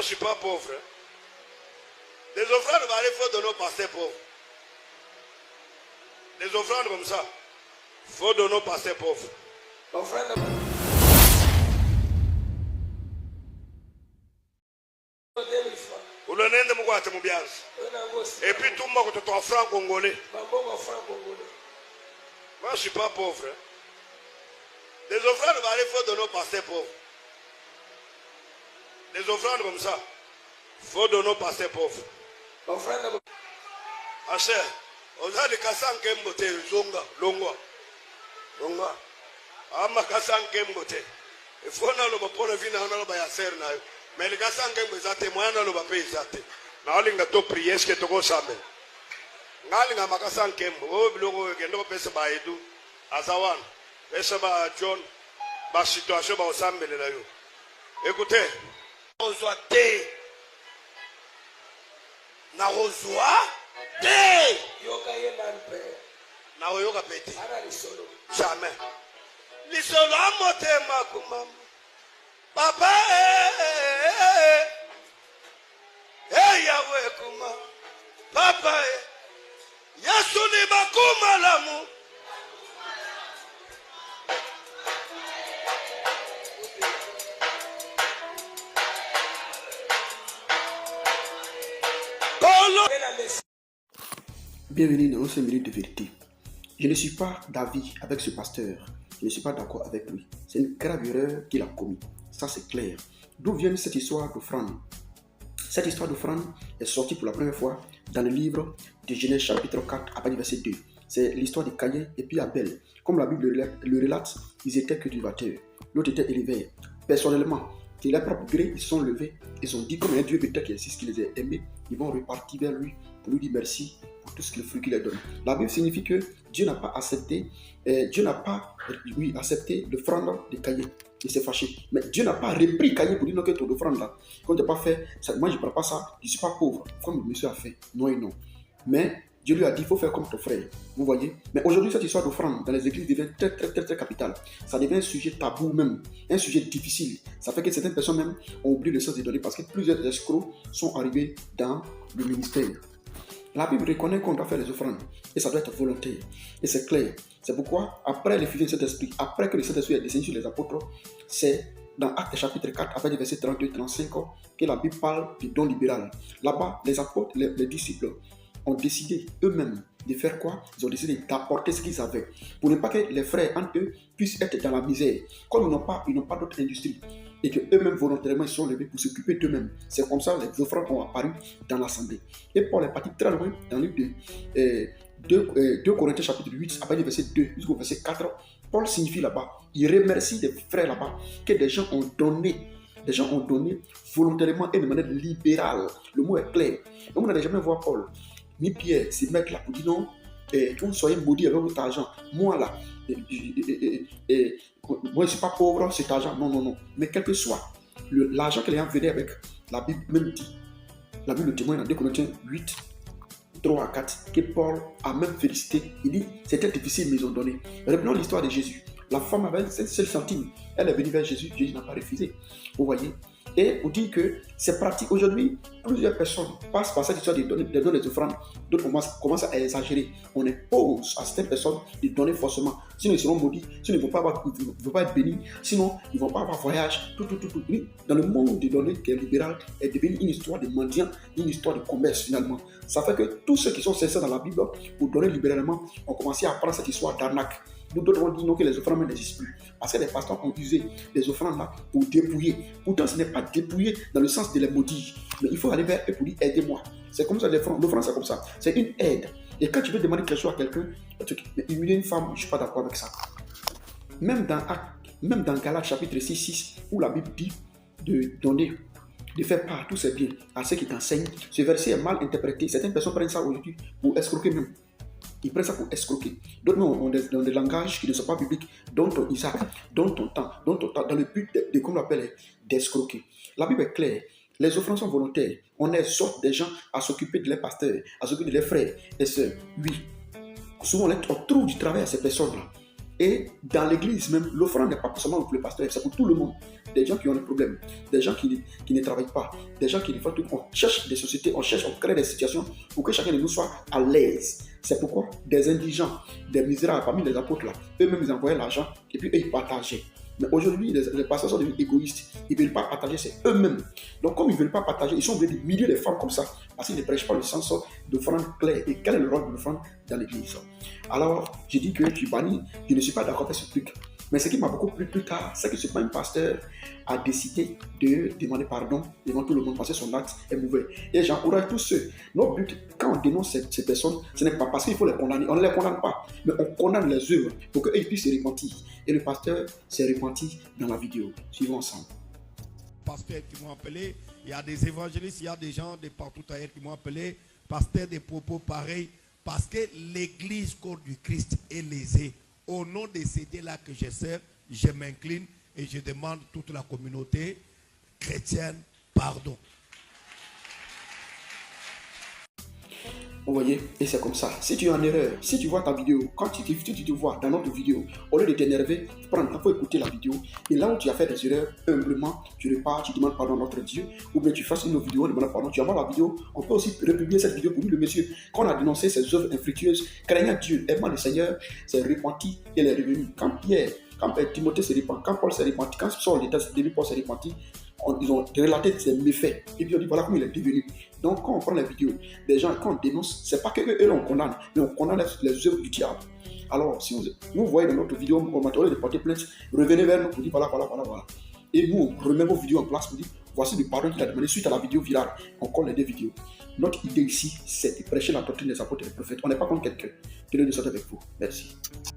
je ne suis pas pauvre. Hein. Les offrandes variées, il faut donner aux pasteurs pauvres. Les offrandes comme ça, il faut donner aux pasteurs pauvres. Et puis tout le monde est en franc congolais. Moi je ne suis pas pauvre. Hein. Les offrandes variées, il faut donner aux pasteurs pauvres. Les offrandes comme ça, il faut donner aux pasteurs pauvres. Asher, on a des cassans qui aiment voter, Longwa. Ama cassans qui aiment voter. Il faut que nous prenions vie dans le bayaser. Mais les cassans qui aiment voter, moi, je ne vais pas payer ça. Nalinga to prier ce que tu veux saber. Nalinga makasan kembo. Oh bilogo kendo pesa ba edu. Azawan. Pesa ba John. Ba situation ba osambele na yo. Écoutez. Ozwa te. Na ozwa te. Yoka yelampe. Na yoka pete. Ana lisolo. Jamais. Lisolo amotema kumama. Papa Hey Yahweh kuma Papa Yesu ni bakuma lamu Bienvenue dans ce minute de vérité. Je ne suis pas d'avis avec ce pasteur. Je ne suis pas d'accord avec lui. C'est une grave erreur qu'il a commise. Ça c'est clair. D'où vient cette histoire d'offrande? Cette histoire d'offrande est sortie pour la première fois dans le livre de Genèse chapitre 4 à partir du verset 2. C'est l'histoire de Caïn et puis Abel. Comme la Bible le relate, ils étaient cultivateurs. L'autre était éleveur. Personnellement, de leur propre gré, ils sont levés. Ils ont dit comme un Dieu peut-être qui existe, qui les a aimés, ils vont repartir vers lui pour lui dire merci pour tout ce qu'il fruit qu'il leur donne. La Bible signifie que Dieu n'a pas accepté, accepté l'offrande de Caïn. Il s'est fâché. Mais Dieu n'a pas repris Caïn pour dire non, que ton offrande là, quand tu n'as pas fait, ça, moi je ne prends pas ça, je ne suis pas pauvre, comme le monsieur a fait. Non et non. Mais Dieu lui a dit, il faut faire comme ton frère. Vous voyez? Mais aujourd'hui, cette histoire d'offrande dans les églises devient très capitale. Ça devient un sujet tabou même, un sujet difficile. Ça fait que certaines personnes même ont oublié le sens des données parce que plusieurs escrocs sont arrivés dans le ministère. La Bible reconnaît qu'on doit faire les offrandes et ça doit être volontaire. Et c'est clair. C'est pourquoi, après l'effusion de Saint-Esprit, après que le Saint-Esprit est descendu sur les apôtres, c'est dans Actes chapitre 4, après les versets 32-35, que la Bible parle du don libéral. Là-bas, les apôtres, les disciples ont décidé eux-mêmes de faire quoi? Ils ont décidé d'apporter ce qu'ils avaient pour ne pas que les frères entre eux puissent être dans la misère. Comme ils n'ont pas d'autre industrie et qu'eux-mêmes volontairement ils sont levés pour s'occuper d'eux-mêmes. C'est comme ça que les offrandes ont apparu dans l'assemblée. Et Paul est parti très loin dans le livre de 2 Corinthiens chapitre 8, à partir du verset 2 jusqu'au verset 4. Paul signifie là-bas, il remercie des frères là-bas que des gens ont donné. Des gens ont donné volontairement et de manière libérale. Le mot est clair. Et on n'a jamais vu Paul ni Pierre se mettre là pour dire non, que vous soyez maudits avec votre argent. Moi là, moi je ne suis pas pauvre, cet argent. Non. Mais quel que soit l'argent que les gens venaient avec, la Bible même dit, la Bible témoigne dans 2 Corinthiens 8, 3 à 4, que Paul a même félicité. Il dit, c'était difficile, mais ils ont donné. Reprenons l'histoire de Jésus. La femme avait 7 centimes. Elle est venue vers Jésus. Jésus n'a pas refusé. Vous voyez? Et on dit que c'est pratique. Aujourd'hui, plusieurs personnes passent par cette histoire de donner des offrandes. D'autres commencent à exagérer. On impose à certaines personnes de donner forcément. Sinon, ils seront maudits. Sinon, ils ne vont pas être bénis. Sinon, ils ne vont pas avoir voyage. Tout. Dans le monde de donner qui est libéral est devenu une histoire de mendiant, une histoire de commerce finalement. Ça fait que tous ceux qui sont sincères dans la Bible pour donner libéralement ont commencé à prendre cette histoire d'arnaque. Nous d'autres ont dit non, que les offrandes n'existent plus. Parce que les pasteurs ont usé les offrandes là pour dépouiller. Pourtant, ce n'est pas dépouiller dans le sens de les maudire. Mais il faut aller vers eux pour dire aidez-moi. C'est comme ça, l'offrande c'est comme ça. C'est une aide. Et quand tu veux demander quelque chose à quelqu'un, mais humilier une femme, je ne suis pas d'accord avec ça. Même dans Galates chapitre 6, où la Bible dit de donner, de faire part tous ces biens à ceux qui t'enseignent, ce verset est mal interprété. Certaines personnes prennent ça aujourd'hui pour escroquer même. Ils prennent ça pour escroquer. D'autres ont des langages qui ne sont pas bibliques. Donne ton Isaac, donne ton temps, dans le but de comme on l'appelle, d'escroquer. La Bible est claire. Les offrandes sont volontaires. On exhorte des gens à s'occuper de leurs pasteurs, à s'occuper de leurs frères et sœurs. Oui. Souvent, on trouve du travail à ces personnes-là. Et dans l'église même, l'offrande n'est pas seulement pour le pasteur, c'est pour tout le monde. Des gens qui ont des problèmes, des gens qui ne travaillent pas, des gens qui ne font tout. On cherche des sociétés, on crée des situations pour que chacun de nous soit à l'aise. C'est pourquoi des indigents, des misérables parmi les apôtres là, eux-mêmes ils envoyaient l'argent et puis eux ils partageaient. Mais aujourd'hui, les pasteurs sont devenus égoïstes. Ils ne veulent pas partager, c'est eux-mêmes. Donc, comme ils ne veulent pas partager, ils sont obligés de humilier les femmes comme ça, parce qu'ils ne prêchent pas le sens d'offrande clair. Et quel est le rôle de l'offrande dans l'église? Alors, j'ai dit que tu bannis, je ne suis pas d'accord avec ce truc. Mais ce qui m'a beaucoup plu plus tard, c'est que ce même pasteur a décidé de demander pardon devant tout le monde parce que son acte est mauvais. Et j'encourage tous ceux. Notre but, quand on dénonce ces personnes, ce n'est pas parce qu'il faut les condamner. On ne les condamne pas, mais on condamne les œuvres pour qu'ils puissent se repentir. Et le pasteur s'est repenti dans la vidéo. Suivons ensemble. Pasteurs qui m'ont appelé, il y a des évangélistes, il y a des gens de partout ailleurs qui m'ont appelé, pasteur des propos pareils, parce que l'église corps du Christ est lésée. Au nom de ces dieux-là que je sers, je m'incline et je demande à toute la communauté chrétienne pardon. Vous voyez, et c'est comme ça. Si tu es en erreur, si tu vois ta vidéo, quand tu te vois dans notre vidéo, au lieu de t'énerver, prends le temps pour écouter la vidéo. Et là où tu as fait des erreurs, humblement, tu repars, tu demandes pardon à notre Dieu. Ou bien tu fasses une autre vidéo, demande pardon. Tu envoies la vidéo. On peut aussi republier cette vidéo pour lui, le monsieur. Quand on a dénoncé ses œuvres infructueuses, craignant Dieu, aimant le Seigneur, s'est repenti et il est revenu. Quand Timothée s'est repenti, quand Paul s'est repenti, quand Saul était début, Paul s'est repenti, ils ont relaté ses méfaits. Et puis on dit voilà comment il est devenu. Donc quand on prend la vidéo, des gens, quand on dénonce, c'est pas que eux on condamne, mais on condamne les œuvres du diable. Alors si vous voyez dans notre vidéo, on m'a de porter plainte, revenez vers nous pour dire voilà. Et nous, on remet vos vidéos en place pour dire voici le pardon qu'il a demandé suite à la vidéo virale. On colle les deux vidéos. Notre idée ici, c'est de prêcher la doctrine des apôtres et des prophètes. On n'est pas contre quelqu'un. Que Dieu soit avec vous. Merci.